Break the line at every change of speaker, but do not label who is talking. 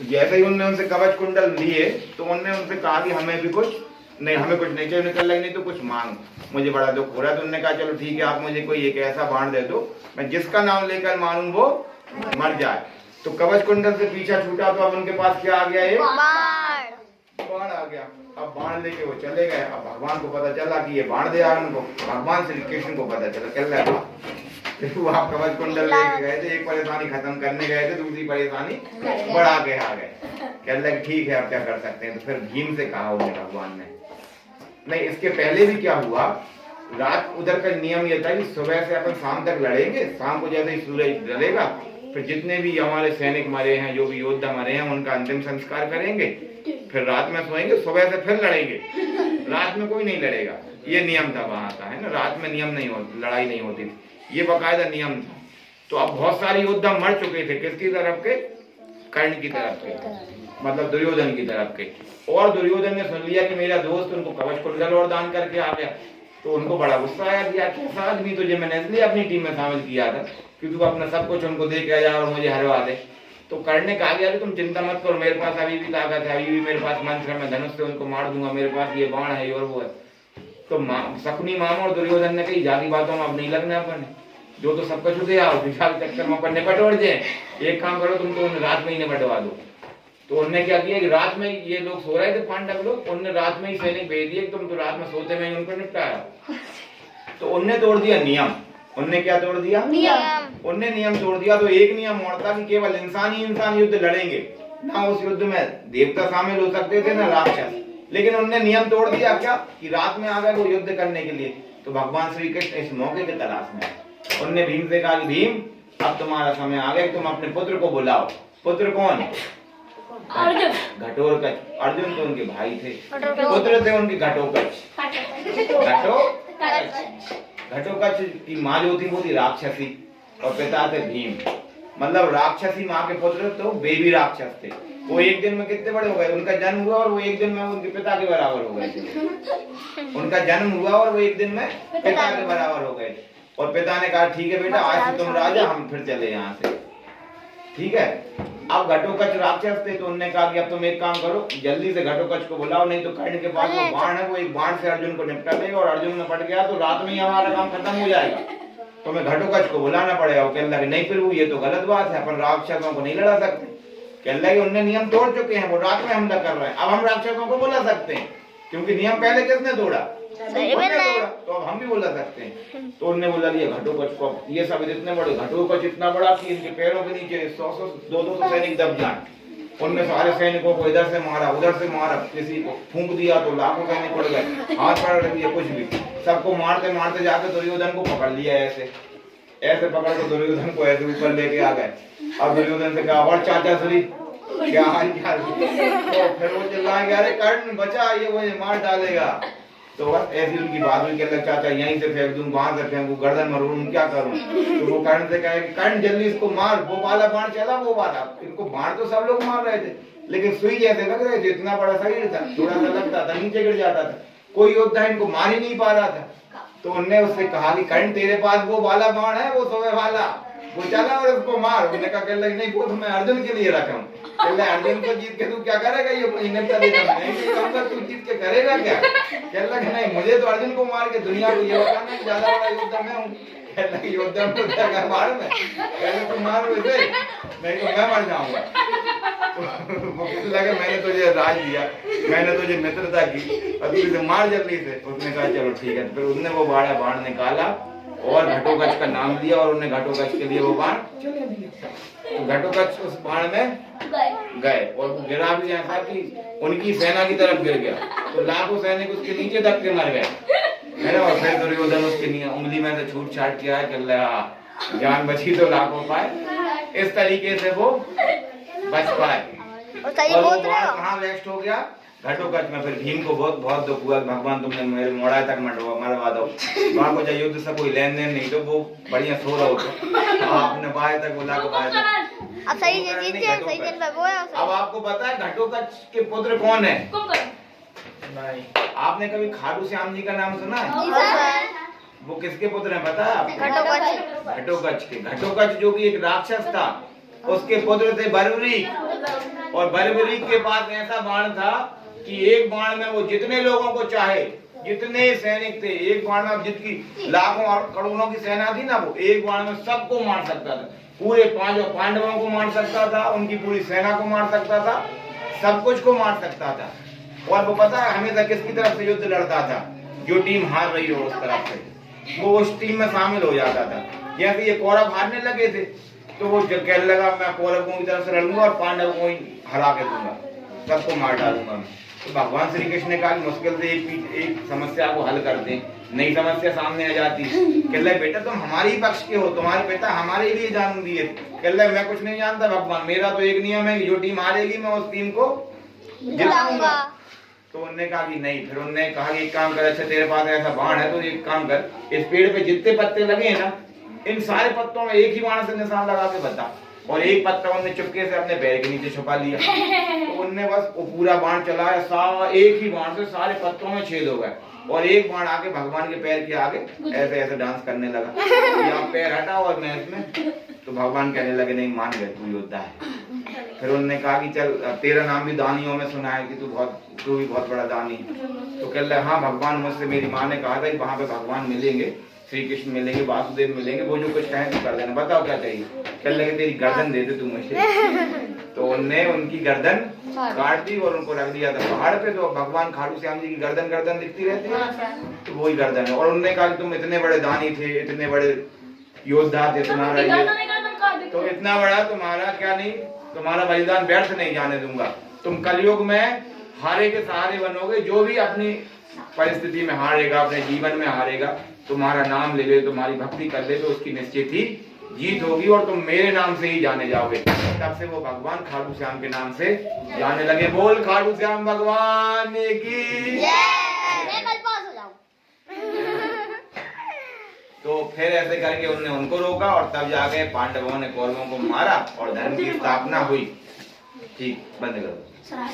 तो जैसे ही उनने उनसे कवच कुंडल लिए तो उनने उनसे कहा कि हमें भी कुछ नहीं, हमें कुछ नहीं चाहिए। निकल लगे नहीं तो कुछ मांग, मुझे बड़ा दुख हो रहा है। तो उन्होंने कहा चलो ठीक है, आप मुझे कोई एक ऐसा बाण दे दो मैं जिसका नाम लेकर मारूं वो मर जाए। तो कवच कुंडल से पीछा छूटा तो अब उनके पास क्या आ गया, एक बाण आ गया। अब बाण लेके वो चले गए। अब भगवान को पता चला कि ये बाण दे उनको, भगवान श्री कृष्ण को पता चला, चल रहा है वो आप कवच कुंडल लेके गए थे, एक परेशानी खत्म करने गए थे, दूसरी परेशानी बढ़ा के आ गए। कह लगे ठीक है अब क्या कर सकते हैं। तो फिर भीम से कहा उन्हें भगवान ने, नहीं इसके पहले भी क्या हुआ, रात उधर का नियम यह था कि सुबह से अपन शाम तक लड़ेंगे, शाम को जैसे ही सूरज ढलेगा फिर जितने भी हमारे सैनिक मरे हैं, जो भी योद्धा मरे हैं, उनका अंतिम संस्कार करेंगे, फिर रात में सोएंगे, सुबह से फिर लड़ेंगे, रात में कोई नहीं लड़ेगा। ये नियम था वहां का, है ना, रात में नियम नहीं होती, लड़ाई नहीं होती थी, ये बाकायदा नियम था। तो अब बहुत सारे योद्धा मर चुके थे, किसकी तरफ के, कर्ण की तरफ के, मतलब दुर्योधन की तरफ के। और दुर्योधन ने सुन लिया कि मेरा दोस्त उनको कवच कुंडल और दान करके आ गया, तो उनको बड़ा गुस्सा आया कि यार कैसा आदमी, तुझे मैंने इसलिए अपनी टीम में शामिल किया था कि तू अपना सब कुछ उनको दे के जा और मुझे हरवा दे। तो कर्ण ने कहा कि तुम चिंता मत करो, मेरे पास अभी भी ताकत है, अभी भी मेरे पास मंत्र है, मैं धनुष से उनको मार दूंगा, मेरे पास ये बाण है और वो है। तो शकुनी मामा और दुर्योधन ने कही जाती बातों में अब नहीं लगना अपन, जो तो सब कुछ उठे आओ चक्कर में अपन निपटोड़ जाए, एक काम करो तुम तो रात में ही निपटवा दो। तो उन्होंने क्या किया कि रात में ये लोग सो रहे थे पांडव लोग, उनने रात में ही सैनिक भेज दिए, तुम तो रात में सोते में ही उनको निपटाया। तो उनने तोड़ दिया नियम, उनने क्या तोड़ दिया, नियम, उनने नियम तोड़ दिया। तो एक नियम और था कि केवल इंसान ही इंसान युद्ध लड़ेंगे, ना उस युद्ध में देवता शामिल हो सकते थे ना राक्षस, लेकिन उनने नियम तोड़ दिया क्या कि रात में आ गए वो युद्ध करने के लिए। तो भगवान श्री कृष्ण इस मौके की तलाश में, उनने भीम से कहा कि भीम अब तुम्हारा समय आ गया, तुम अपने पुत्र को बुलाओ। पुत्र कौन, घटोत्कच। अर्जुन तो उनके भाई थे, पुत्र थे उनके घटोत्कच। घटोत्कच की माँ जो थी वो थी राक्षसी और पिता थे भीम, मतलब राक्षसी माँ के पुत्र तो वे भी राक्षस थे। वो एक दिन में कितने बड़े हो गए, उनका जन्म हुआ और वो एक दिन में उनके पिता के बराबर हो गए। उनका जन्म हुआ और वो एक दिन में पिता के बराबर हो गए। और पिता ने कहा ठीक है बेटा आज से तुम राजा, हम फिर चले यहाँ से, ठीक है। अब घटोत्कच राक्षस थे तो उन्होंने कहा कि अब तुम एक काम करो, जल्दी से घटोत्कच को बुलाओ, नहीं तो कर्ण के पास वो बाण है, वो एक बाण से अर्जुन को निपटा देगा और अर्जुन में पड़ गया तो रात में ही हमारा काम खत्म हो जाएगा। तो मैं घटोत्कच को बुलाना पड़ेगा। वो कहने लगे नहीं फिर वो ये तो गलत बात है, अपन राक्षसों को नहीं लड़ा सकते। कहने लगे उनने नियम तोड़ चुके हैं, वो रात में हमला कर रहे हैं, अब हम राक्षसों को बुला सकते हैं क्योंकि नियम पहले किसने तोड़ा, तो अब हम भी बुला सकते हैं। तो उन्होंने बुला लिया घटोत्कच को। ये सब इतने बड़े, घटोत्कच इतना बड़ा कि इनके पैरों के नीचे 100-200 सैनिक दब जाए। उनने सारे सैनिकों को इधर से मारा उधर से मारा, किसी को फूंक दिया तो लाखों सैनिक पड़ गए, हाथ पैर रख दिया, कुछ भी, सबको मारते मारते जाके दुर्योधन को पकड़ लिया, ऐसे ऐसे पकड़ के दुर्योधन को ऐसे ऊपर लेके आ गए। अब दुर्योधन से कहा और चाचा श्री क्या हाल क्या, तो फिर वो चिल्लाएंगे अरे कर्ण बचा, ये मुझे मार डालेगा। तो बस ऐसी उनकी बात हुई, कहने लगा चाचा यहीं से फेंक दूं, वहां से फेंकूं, गर्दन मरोड़ूं, क्या करूं। तो वो कर्ण से कहे कि कर्ण जल्दी इसको मार, वो वाला बाण चला, वो वाला। इनको बाण तो सब लोग मार रहे थे लेकिन सुई जैसे लग रहे थे, इतना बड़ा शरीर था, थोड़ा सा लगता था नीचे गिर जाता था, कोई योद्धा इनको मार ही नहीं पा रहा था। तो उनने उससे कहा कि कर्ण तेरे पास वो वाला बाण है, वो सोए वाला, वो चला और उसको मार। उन्होंने कहा कहने लगे नहीं वो तो मैं अर्जुन के लिए रखा हूँ। अर्जुन को जीत के तू क्या करेगा, ये तू जीत के करेगा क्या। कहने लगे नहीं मुझे तो अर्जुन को मार के दुनिया को ये बताना है ज्यादा बड़ा योद्धा मैं हूँ। कहने लगे योद्धा में मार में, कहने तू मार वैसे नहीं तो मैं मर जाऊंगा। वो कहने लगे मैंने तुझे राज दिया, मैंने तुझे मित्रता की, अब तू इसे मार जल्दी से। उसने कहा चलो ठीक है। फिर उसने वो बड़ा बाण निकाला और घटोत्कच का नाम दिया और उन्होंने घटोत्कच के लिए वो बाण चला दिया। तो घटोत्कच उस बाण में गए और वो गिरा भी ऐसा कि उनकी सेना की तरफ गिर गया, तो लाखों सैनिक उसके नीचे दब के मर गए, है ना। और फिर दुर्योधन उसके उंगली में से छूट छाट किया, चल रहा जान बची तो लाखों पाए, इस तरीके से वो बच पाए। और वो बाण कहाँ वेस्ट हो गया, घटोत्कच में। फिर भीम को बहुत दुख हुआ, भगवान तुमने मेरे मोड़ा तक मरवा दो, वहां को युद्ध से कोई लेन देन नहीं, तो वो बढ़िया सो रहा होता, आपने बाय तक बोला को बाय तक। अब सही अब आपको पता है घटोत्कच के पुत्र कौन है, नहीं आपने कभी खाटू श्याम जी का नाम सुना है, वो किसके पुत्र हैं पता है आपको, घटोत्कच के। घटोत्कच जो कि एक राक्षस था, उसके पुत्र थे बरूरी। और बलबरीक के पास ऐसा बाण था कि एक बाण में वो जितने लोगों को चाहे, जितने सैनिक थे, एक बाण में जितनी लाखों और करोड़ों की सेना थी ना, वो एक बाण में सबको मार सकता था। पूरे 5 पांडवों को मार सकता था, उनकी पूरी सेना को मार सकता था, सब कुछ को मार सकता था। और वो पता है हमेशा किसकी तरफ से युद्ध लड़ता था? जो टीम हार रही हो उस तरफ से वो उस टीम में शामिल हो जाता था। जैसे ये कौरव हारने लगे थे तो वो कहने लगा मैं कौरवों की तरफ से लड़ूंगा और पांडवों को ही हरा के दूंगा, सबको मार डालूंगा। तो भगवान श्री कृष्ण ने कहा मुश्किल से एक समस्या को हल करते हैं, नई समस्या सामने आ जाती। कह रहे बेटा तुम हमारे ही पक्ष के हो, तुम्हारे पिता हमारे लिए जान दिए। कह रहे मैं कुछ नहीं जानता भगवान, मेरा तो एक नियम है कि जो टीम हारेगी मैं उस टीम को जिताऊंगा। तो उन्होंने कहा कि नहीं। फिर उन्होंने कहा कि एक काम कर, अच्छा तेरे पास ऐसा बाण है तो एक काम कर, इस पेड़ पे जितने पत्ते लगे हैं ना, इन सारे पत्तों में एक ही बाण से निशान लगा के बता। और एक पत्ता उन्होंने चुपके से अपने पैर के नीचे छुपा लिया। तो उनने बस वो पूरा बाण चलाया, एक ही बाण से सारे पत्तों में छेद हो गए। और एक बाण आके भगवान के पैर के आगे ऐसे ऐसे डांस करने लगा, यहाँ पैर हटा और मैं इसमें। तो भगवान कहने लगे नहीं मान गए, तू योद्धा है। फिर उन्होंने कहा कि चल तेरा नाम भी दानियों में सुना है कि तू भी बहुत बड़ा दानी। तो कह रहे हाँ भगवान, मुझसे मेरी माँ ने कहा था कि वहां पे भगवान मिलेंगे, श्री कृष्ण मिलेंगे, वासुदेव मिलेंगे, वो जो कुछ कहें तो कर देना, बताओ क्या चाहिए। कह लगे तेरी गर्दन दे दे तू मुझे। तो उनने उनकी गर्दन काट दी और उनको रख दिया था पहाड़ पे। तो भगवान खाटू श्याम जी की गर्दन दिखती रहती है, तो वही गर्दन है। और उन्होंने कहा तुम इतने बड़े दानी थे, इतने बड़े योद्धा थे, तुम्हारा ये तो इतना बड़ा तुम्हारा क्या नहीं, तुम्हारा बलिदान व्यर्थ नहीं जाने दूंगा। तुम कलयुग में हारे के सहारे बनोगे, जो भी अपनी परिस्थिति में हारेगा, अपने जीवन में हारेगा, तुम्हारा नाम ले ले, तुम्हारी भक्ति कर ले तो उसकी निश्चित ही जीत होगी और तुम मेरे नाम से ही जाने जाओगे। तब से वो भगवान खाटू श्याम के नाम से जाने लगे। बोल खाटू श्याम भगवान की
मैं कल पास हो जाऊं।
तो फिर ऐसे करके उन्होंने उनको रोका और तब जाके पांडवों ने कौरवों को मारा और धर्म की स्थापना हुई। ठीक, बंद करो।